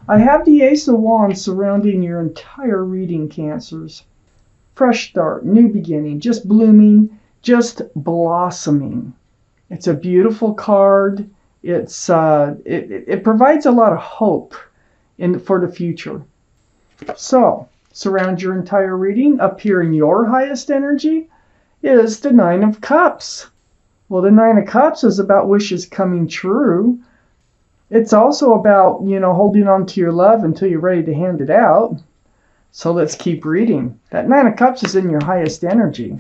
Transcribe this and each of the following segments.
I have the Ace of Wands surrounding your entire reading, Cancers. Fresh start, new beginning, just blooming, just blossoming. It's a beautiful card. It provides a lot of hope for the future. So, surround your entire reading. Up here in your highest energy is the Nine of Cups. Well, the Nine of Cups is about wishes coming true. It's also about, holding on to your love until you're ready to hand it out. So let's keep reading. That Nine of Cups is in your highest energy.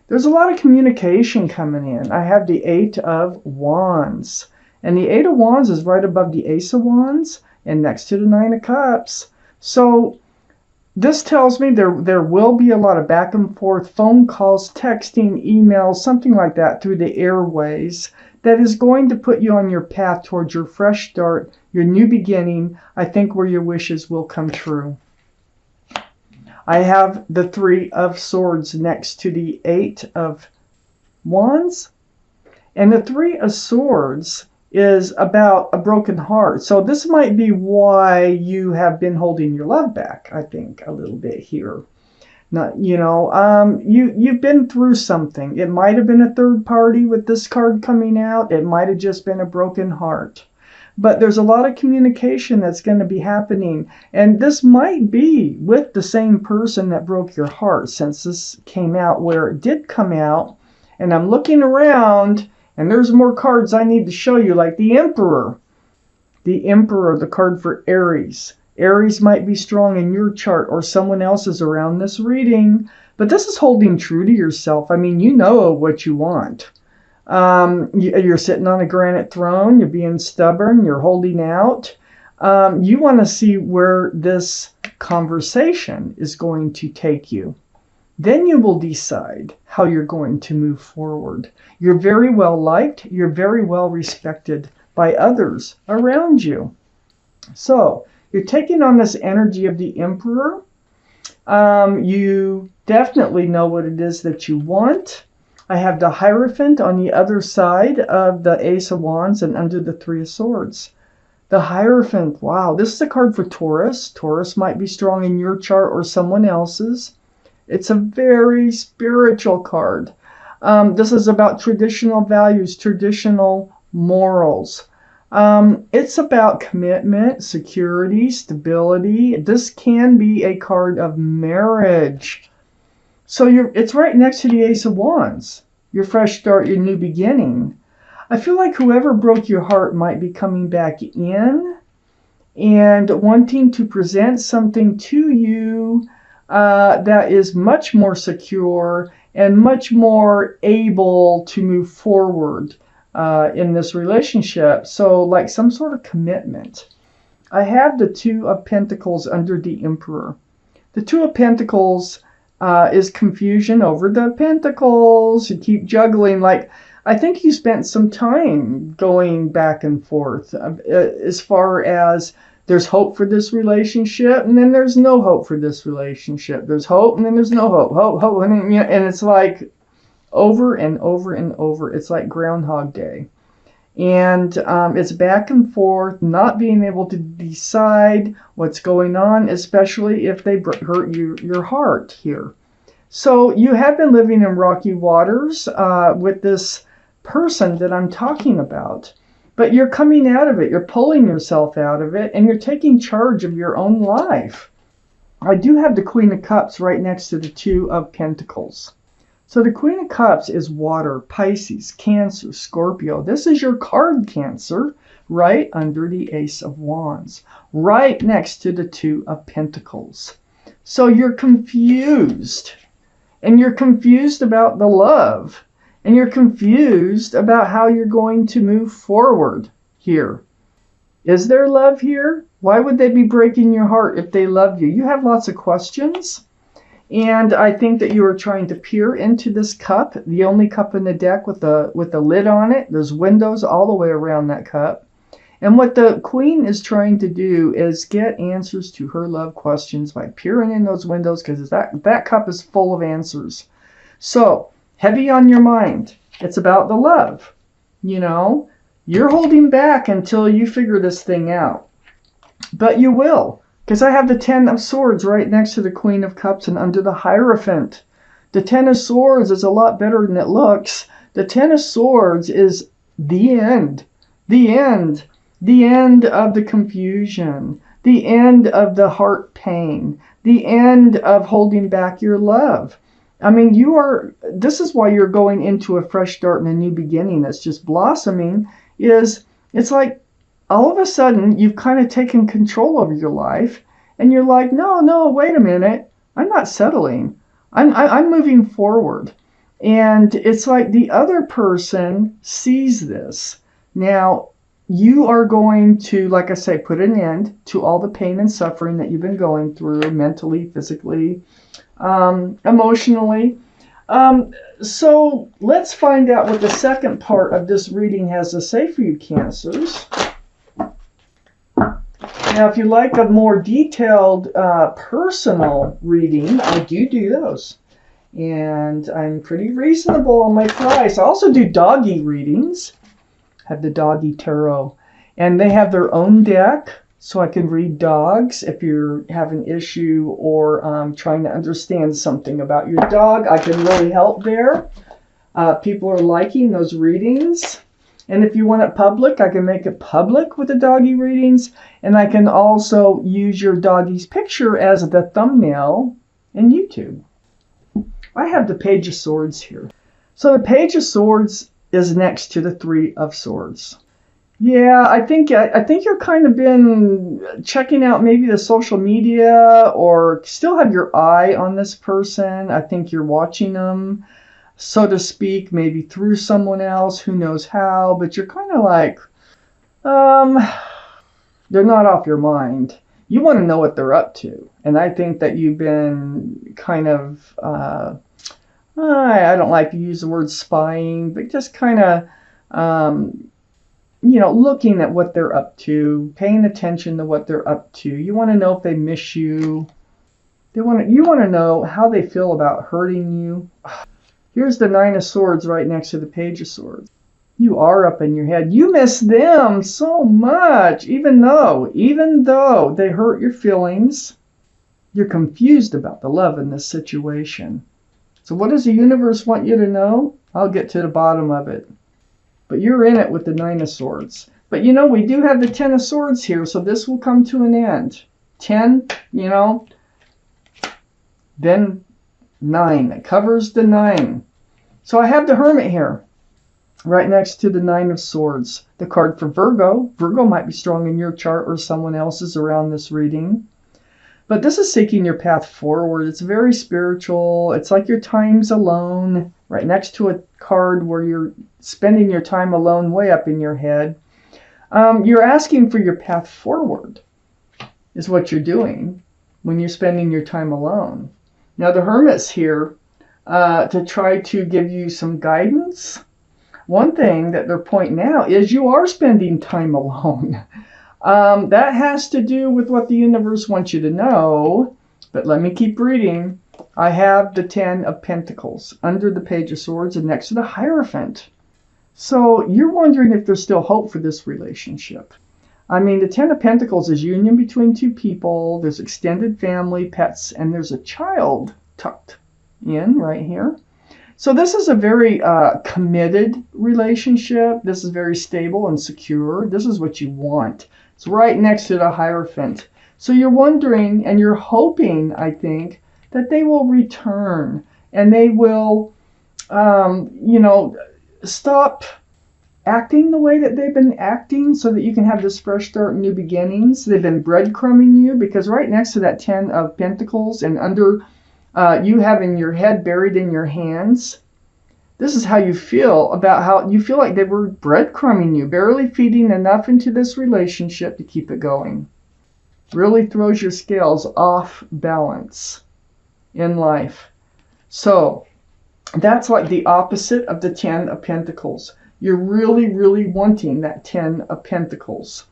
There's a lot of communication coming in. I have the Eight of Wands. And the Eight of Wands is right above the Ace of Wands and next to the Nine of Cups. So this tells me there will be a lot of back and forth phone calls, texting, emails, something like that through the airways that is going to put you on your path towards your fresh start, your new beginning, I think, where your wishes will come true. I have the Three of Swords next to the Eight of Wands. And the Three of Swords is about a broken heart. So this might be why you have been holding your love back, I think, a little bit here. Not, you've been through something. It might have been a third party with this card coming out. It might have just been a broken heart. But there's a lot of communication that's going to be happening. And this might be with the same person that broke your heart, since this came out where it did come out. And I'm looking around, and there's more cards I need to show you, like the Emperor. The Emperor, the card for Aries. Aries might be strong in your chart or someone else's around this reading. But this is holding true to yourself. I mean, you know what you want. You're sitting on a granite throne. You're being stubborn. You're holding out. You want to see where this conversation is going to take you. Then you will decide how you're going to move forward. You're very well liked. You're very well respected by others around you. So you're taking on this energy of the Emperor. You definitely know what it is that you want. I have the Hierophant on the other side of the Ace of Wands and under the Three of Swords. The Hierophant, wow, this is a card for Taurus. Taurus might be strong in your chart or someone else's. It's a very spiritual card. This is about traditional values, traditional morals. It's about commitment, security, stability. This can be a card of marriage. So it's right next to the Ace of Wands. Your fresh start, your new beginning. I feel like whoever broke your heart might be coming back in and wanting to present something to you that is much more secure and much more able to move forward in this relationship. So like some sort of commitment. I have the Two of Pentacles under the Emperor. The Two of Pentacles is confusion over the pentacles. You keep juggling. Like, I think you spent some time going back and forth as far as there's hope for this relationship, and then there's no hope for this relationship. There's hope, and then there's no hope. Hope, and then, and it's like over and over and over. It's like Groundhog Day. And it's back and forth, not being able to decide what's going on, especially if they hurt your heart here. So you have been living in rocky waters with this person that I'm talking about. But you're coming out of it. You're pulling yourself out of it, and you're taking charge of your own life. I do have the Queen of Cups right next to the Two of Pentacles. So the Queen of Cups is water, Pisces, Cancer, Scorpio. This is your card, Cancer, right under the Ace of Wands, right next to the Two of Pentacles. So you're confused, and you're confused about the love, and you're confused about how you're going to move forward here. Is there love here? Why would they be breaking your heart if they love you? You have lots of questions. And I think that you are trying to peer into this cup, the only cup in the deck with a lid on it. There's windows all the way around that cup. And what the Queen is trying to do is get answers to her love questions by peering in those windows, because that cup is full of answers. So, heavy on your mind. It's about the love. You know, you're holding back until you figure this thing out. But you will, because I have the Ten of Swords right next to the Queen of Cups and under the Hierophant. The Ten of Swords is a lot better than it looks. The Ten of Swords is the end. The end. The end of the confusion. The end of the heart pain. The end of holding back your love. I mean, this is why you're going into a fresh start and a new beginning that's just blossoming, it's like all of a sudden you've kind of taken control over your life and you're like, no, wait a minute. I'm not settling. I'm moving forward. And it's like the other person sees this. Now, you are going to, like I say, put an end to all the pain and suffering that you've been going through mentally, physically, emotionally. So let's find out what the second part of this reading has to say for you, Cancers. Now, if you like a more detailed personal reading, I do those. And I'm pretty reasonable on my price. I also do doggy readings. I have the Doggy Tarot. And they have their own deck, so I can read dogs. If you have an issue or trying to understand something about your dog, I can really help there. People are liking those readings. And if you want it public, I can make it public with the doggy readings. And I can also use your doggy's picture as the thumbnail in YouTube. I have the Page of Swords here. So the Page of Swords is next to the Three of Swords. Yeah, I think you're kind of been checking out maybe the social media or still have your eye on this person. I think you're watching them, so to speak, maybe through someone else, who knows how, but you're kind of like, they're not off your mind. You want to know what they're up to. And I think that you've been kind of, I don't like to use the word spying, but just kind of, looking at what they're up to, paying attention to what they're up to. You want to know if they miss you. You want to know how they feel about hurting you. Here's the Nine of Swords right next to the Page of Swords. You are up in your head. You miss them so much, even though they hurt your feelings. You're confused about the love in this situation. So what does the universe want you to know? I'll get to the bottom of it. But you're in it with the Nine of Swords. But we do have the Ten of Swords here, so this will come to an end. 10, then 9. It covers the 9. So I have the Hermit here, right next to the Nine of Swords. The card for Virgo. Virgo might be strong in your chart or someone else's around this reading. But this is seeking your path forward. It's very spiritual. It's like your time's alone, right next to a card where you're spending your time alone way up in your head. You're asking for your path forward is what you're doing when you're spending your time alone. Now the Hermit's here to try to give you some guidance. One thing that they're pointing out is you are spending time alone. That has to do with what the universe wants you to know. But let me keep reading. I have the Ten of Pentacles under the Page of Swords and next to the Hierophant. So you're wondering if there's still hope for this relationship. I mean, the Ten of Pentacles is union between two people. There's extended family, pets, and there's a child tucked in right here. So this is a very committed relationship. This is very stable and secure. This is what you want. It's right next to the Hierophant. So you're wondering and you're hoping, I think, that they will return and they will, stop acting the way that they've been acting so that you can have this fresh start and new beginnings. They've been breadcrumbing you because right next to that Ten of Pentacles and under you having your head buried in your hands, this is how you feel about how you feel like they were breadcrumbing you, barely feeding enough into this relationship to keep it going. Really throws your scales off balance in life. So that's like the opposite of the Ten of Pentacles. You're really, really wanting that Ten of Pentacles.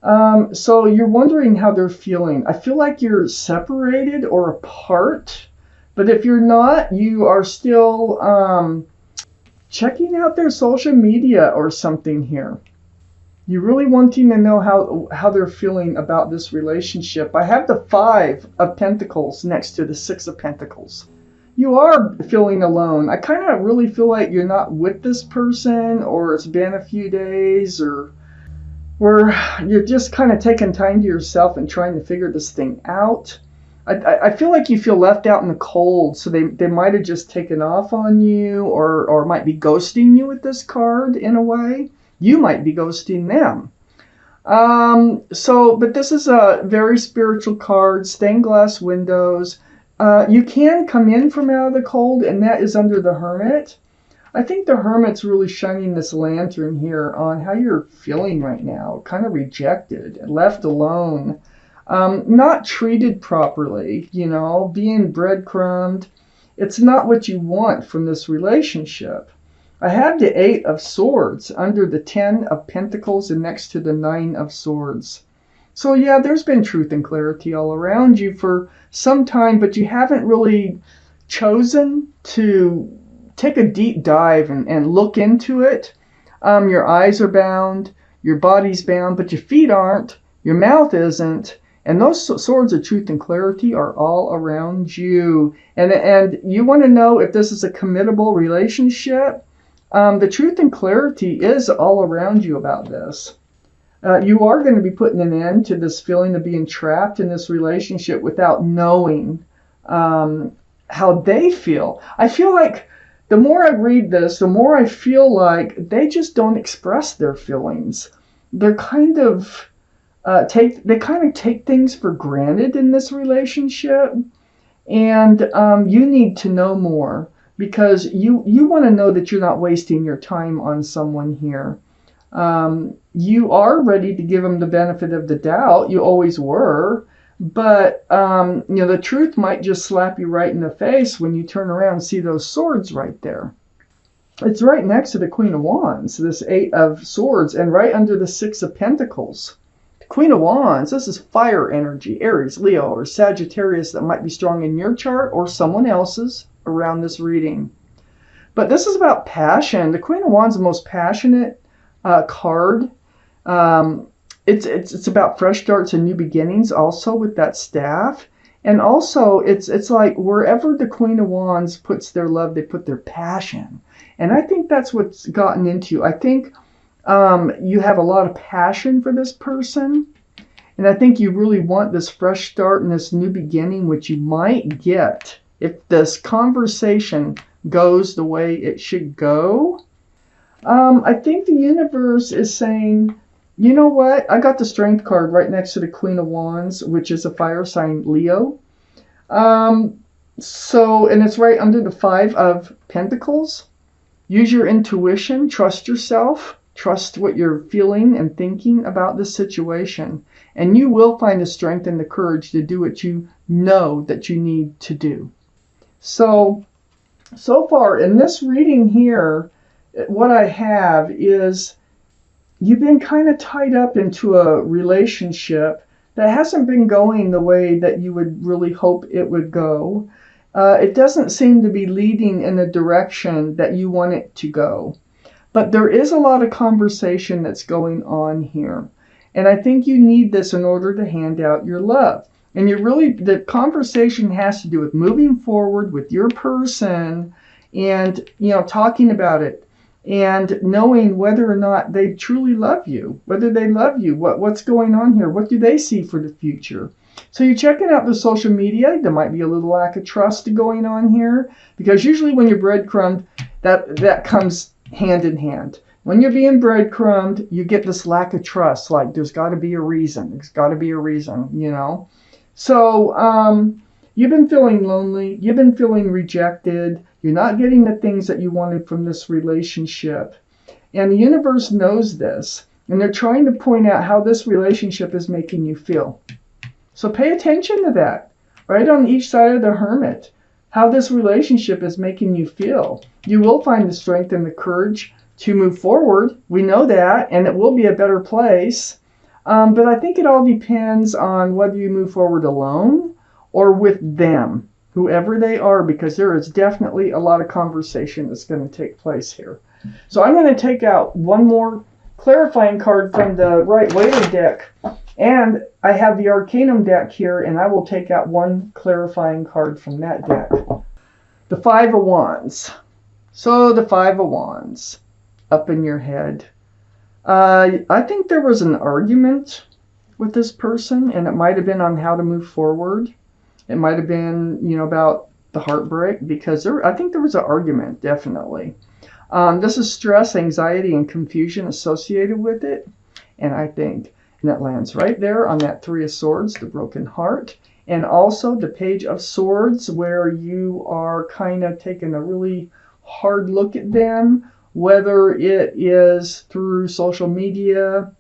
So you're wondering how they're feeling. I feel like you're separated or apart. But if you're not, you are still checking out their social media or something here. You really wanting to know how they're feeling about this relationship. I have the Five of Pentacles next to the Six of Pentacles. You are feeling alone. I kind of really feel like you're not with this person, or it's been a few days, or you're just kind of taking time to yourself and trying to figure this thing out. I feel like you feel left out in the cold, so they might have just taken off on you, or might be ghosting you with this card in a way. You might be ghosting them. But this is a very spiritual card, stained glass windows. You can come in from out of the cold, and that is under the Hermit. I think the Hermit's really shining this lantern here on how you're feeling right now. Kind of rejected, left alone, not treated properly, being breadcrumbed. It's not what you want from this relationship. I have the Eight of Swords under the Ten of Pentacles and next to the Nine of Swords. So yeah, there's been truth and clarity all around you for some time, but you haven't really chosen to take a deep dive and look into it. Your eyes are bound, your body's bound, but your feet aren't, your mouth isn't, and those swords of truth and clarity are all around you. And you want to know if this is a committable relationship. The truth and clarity is all around you about this. You are going to be putting an end to this feeling of being trapped in this relationship without knowing how they feel. I feel like the more I read this, the more I feel like they just don't express their feelings. They're kind of take things for granted in this relationship, and you need to know more, because you want to know that you're not wasting your time on someone here. You are ready to give them the benefit of the doubt. You always were. But, the truth might just slap you right in the face when you turn around and see those swords right there. It's right next to the Queen of Wands, this Eight of Swords, and right under the Six of Pentacles. The Queen of Wands, this is fire energy, Aries, Leo, or Sagittarius that might be strong in your chart or someone else's around this reading. But this is about passion. The Queen of Wands is the most passionate card. It's about fresh starts and new beginnings also with that staff. And also it's like wherever the Queen of Wands puts their love, they put their passion. And I think that's what's gotten into you. I think you have a lot of passion for this person. And I think you really want this fresh start and this new beginning, which you might get if this conversation goes the way it should go. I think the universe is saying, you know what? I got the Strength card right next to the Queen of Wands, which is a fire sign Leo. And it's right under the Five of Pentacles. Use your intuition, trust yourself, trust what you're feeling and thinking about this situation. And you will find the strength and the courage to do what you know that you need to do. So far in this reading here, what I have is you've been kind of tied up into a relationship that hasn't been going the way that you would really hope it would go. It doesn't seem to be leading in the direction that you want it to go. But there is a lot of conversation that's going on here. And I think you need this in order to hand out your love. And the conversation has to do with moving forward with your person and, talking about it and knowing whether or not they truly love you, whether they love you, what's going on here, what do they see for the future. So you're checking out the social media. There might be a little lack of trust going on here, because usually when you're breadcrumbed, that comes hand in hand. When you're being breadcrumbed, you get this lack of trust. Like there's got to be a reason. There's got to be a reason, So you've been feeling lonely. You've been feeling rejected. You're not getting the things that you wanted from this relationship. And the universe knows this. And they're trying to point out how this relationship is making you feel. So pay attention to that. Right on each side of the Hermit. How this relationship is making you feel. You will find the strength and the courage to move forward. We know that. And it will be a better place. But I think it all depends on whether you move forward alone or with them. Whoever they are, because there is definitely a lot of conversation that's going to take place here. So I'm going to take out one more clarifying card from the Right Waiter deck. And I have the Arcanum deck here, and I will take out one clarifying card from that deck. The Five of Wands. So the Five of Wands up in your head. I think there was an argument with this person, and it might have been on how to move forward. It might have been, about the heartbreak, because I think there was an argument, definitely. This is stress, anxiety, and confusion associated with it. And I think that lands right there on that Three of Swords, the broken heart. And also the Page of Swords, where you are kind of taking a really hard look at them, whether it is through social media,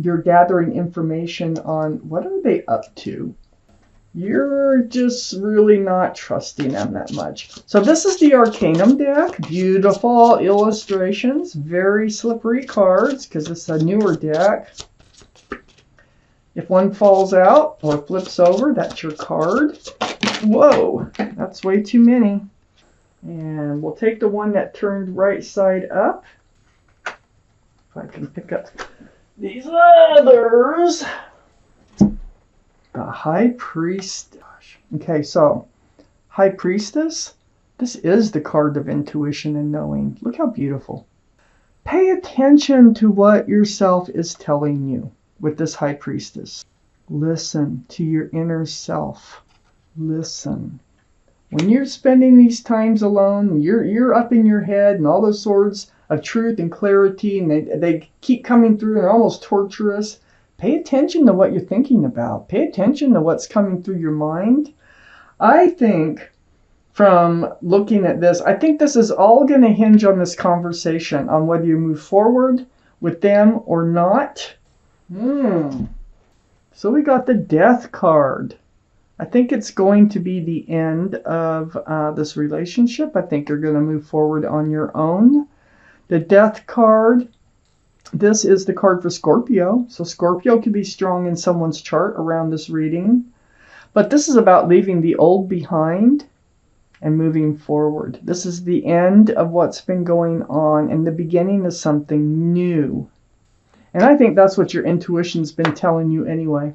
you're gathering information on what are they up to. You're just really not trusting them that much. So this is the Arcanum deck. Beautiful illustrations. Very slippery cards because it's a newer deck. If one falls out or flips over, that's your card. Whoa, that's way too many. And we'll take the one that turned right side up. If I can pick up these others. The High Priest. Okay, so High Priestess. This is the card of intuition and knowing. Look how beautiful. Pay attention to what yourself is telling you with this High Priestess. Listen to your inner self. Listen. When you're spending these times alone, you're up in your head and all those swords of truth and clarity, and they keep coming through and they're almost torturous. Pay attention to what you're thinking about. Pay attention to what's coming through your mind. I think from looking at this, I think this is all going to hinge on this conversation, on whether you move forward with them or not. So we got the Death card. I think it's going to be the end of this relationship. I think you're going to move forward on your own. The Death card. This is the card for Scorpio. So Scorpio could be strong in someone's chart around this reading. But this is about leaving the old behind and moving forward. This is the end of what's been going on and the beginning of something new. And I think that's what your intuition's been telling you anyway.